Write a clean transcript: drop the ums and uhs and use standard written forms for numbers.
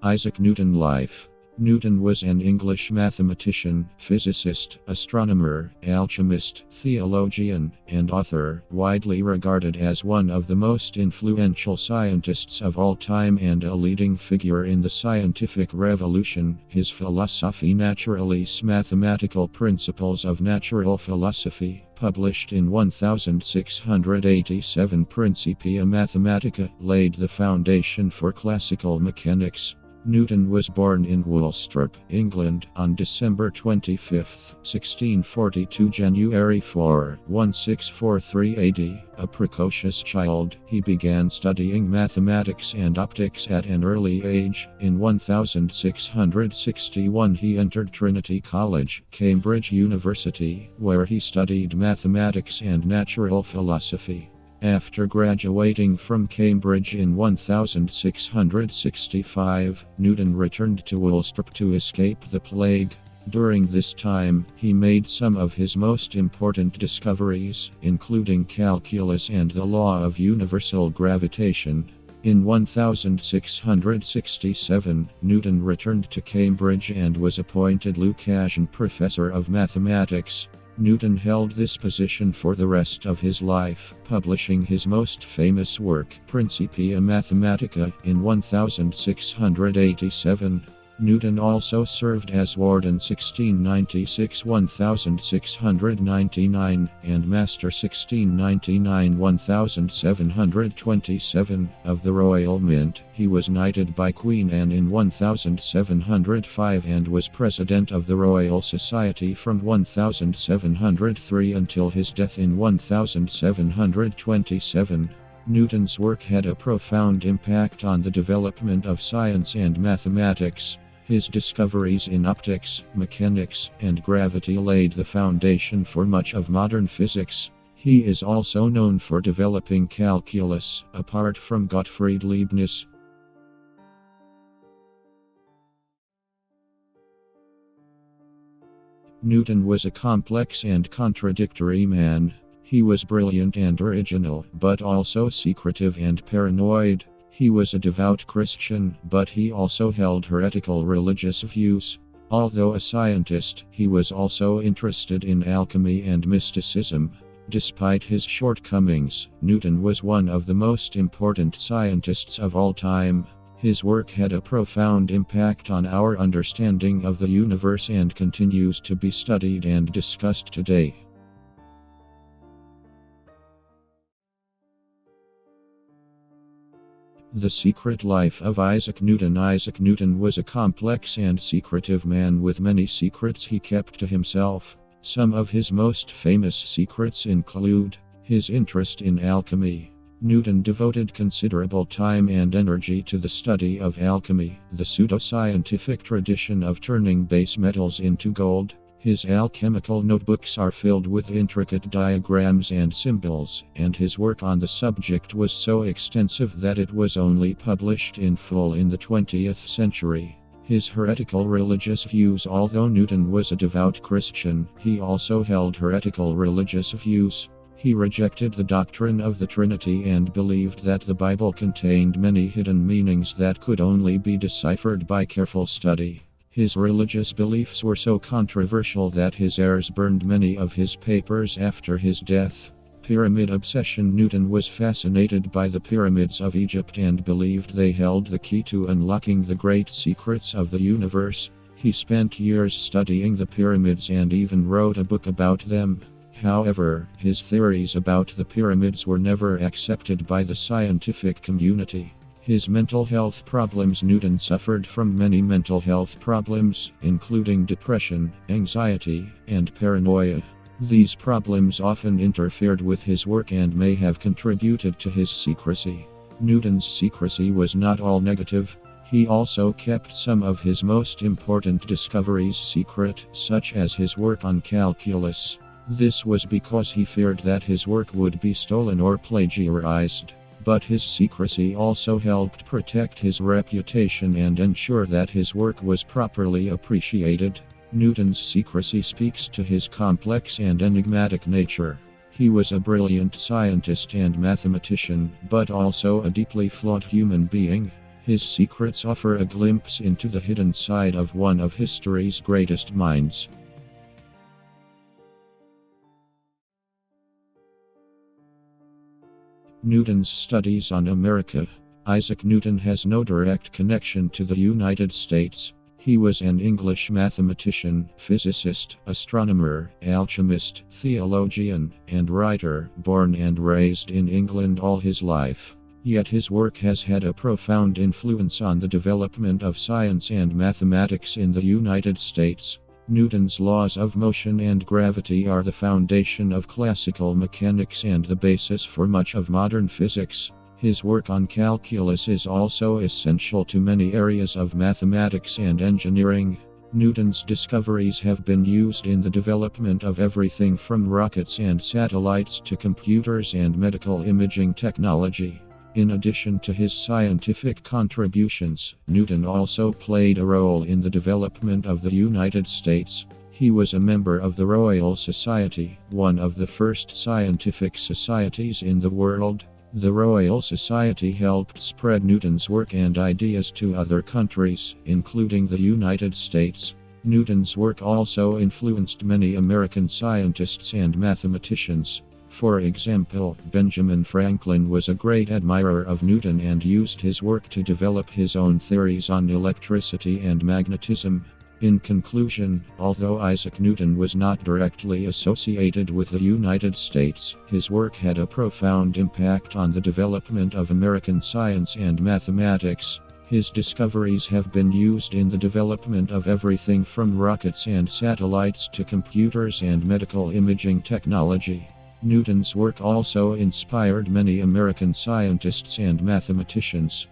Isaac Newton life. Newton was an English mathematician, physicist, astronomer, alchemist, theologian, and author, widely regarded as one of the most influential scientists of all time and a leading figure in the scientific revolution. His philosophy Naturalis Mathematical Principles of Natural Philosophy, published in 1687 Principia Mathematica, laid the foundation for classical mechanics. Newton was born in Woolsthorpe, England, on December 25, 1642 January 4, 1643 AD. A precocious child, he began studying mathematics and optics at an early age. In 1661 he entered Trinity College, Cambridge University, where he studied mathematics and natural philosophy. After graduating from Cambridge in 1665, Newton returned to Woolsthorpe to escape the plague. During this time, he made some of his most important discoveries, including calculus and the law of universal gravitation. In 1667, Newton returned to Cambridge and was appointed Lucasian Professor of Mathematics. Newton held this position for the rest of his life, publishing his most famous work, Principia Mathematica, in 1687. Newton also served as Warden 1696-1699 and Master 1699-1727 of the Royal Mint. He was knighted by Queen Anne in 1705 and was President of the Royal Society from 1703 until his death in 1727. Newton's work had a profound impact on the development of science and mathematics. His discoveries in optics, mechanics, and gravity laid the foundation for much of modern physics. He is also known for developing calculus, apart from Gottfried Leibniz. Newton was a complex and contradictory man. He was brilliant and original, but also secretive and paranoid. He was a devout Christian, but he also held heretical religious views. Although a scientist, he was also interested in alchemy and mysticism. Despite his shortcomings, Newton was one of the most important scientists of all time. His work had a profound impact on our understanding of the universe and continues to be studied and discussed today. The Secret Life of Isaac Newton. Isaac Newton was a complex and secretive man with many secrets he kept to himself. Some of his most famous secrets include his interest in alchemy. Newton devoted considerable time and energy to the study of alchemy, the pseudoscientific tradition of turning base metals into gold. His alchemical notebooks are filled with intricate diagrams and symbols, and his work on the subject was so extensive that it was only published in full in the 20th century. His heretical religious views. Although Newton was a devout Christian, he also held heretical religious views. He rejected the doctrine of the Trinity and believed that the Bible contained many hidden meanings that could only be deciphered by careful study. His religious beliefs were so controversial that his heirs burned many of his papers after his death. Pyramid obsession. Newton was fascinated by the pyramids of Egypt and believed they held the key to unlocking the great secrets of the universe. He spent years studying the pyramids and even wrote a book about them. However, his theories about the pyramids were never accepted by the scientific community. His mental health problems. Newton suffered from many mental health problems, including depression, anxiety, and paranoia. These problems often interfered with his work and may have contributed to his secrecy. Newton's secrecy was not all negative. He also kept some of his most important discoveries secret, such as his work on calculus. This was because he feared that his work would be stolen or plagiarized. But his secrecy also helped protect his reputation and ensure that his work was properly appreciated. Newton's secrecy speaks to his complex and enigmatic nature. He was a brilliant scientist and mathematician, but also a deeply flawed human being. His secrets offer a glimpse into the hidden side of one of history's greatest minds. Newton's studies on America. Isaac Newton has no direct connection to the United States. He was an English mathematician, physicist, astronomer, alchemist, theologian, and writer, born and raised in England all his life. Yet his work has had a profound influence on the development of science and mathematics in the United States. Newton's laws of motion and gravity are the foundation of classical mechanics and the basis for much of modern physics. His work on calculus is also essential to many areas of mathematics and engineering. Newton's discoveries have been used in the development of everything from rockets and satellites to computers and medical imaging technology. In addition to his scientific contributions, Newton also played a role in the development of the United States. He was a member of the Royal Society, one of the first scientific societies in the world. The Royal Society helped spread Newton's work and ideas to other countries, including the United States. Newton's work also influenced many American scientists and mathematicians. For example, Benjamin Franklin was a great admirer of Newton and used his work to develop his own theories on electricity and magnetism. In conclusion, although Isaac Newton was not directly associated with the United States, his work had a profound impact on the development of American science and mathematics. His discoveries have been used in the development of everything from rockets and satellites to computers and medical imaging technology. Newton's work also inspired many American scientists and mathematicians.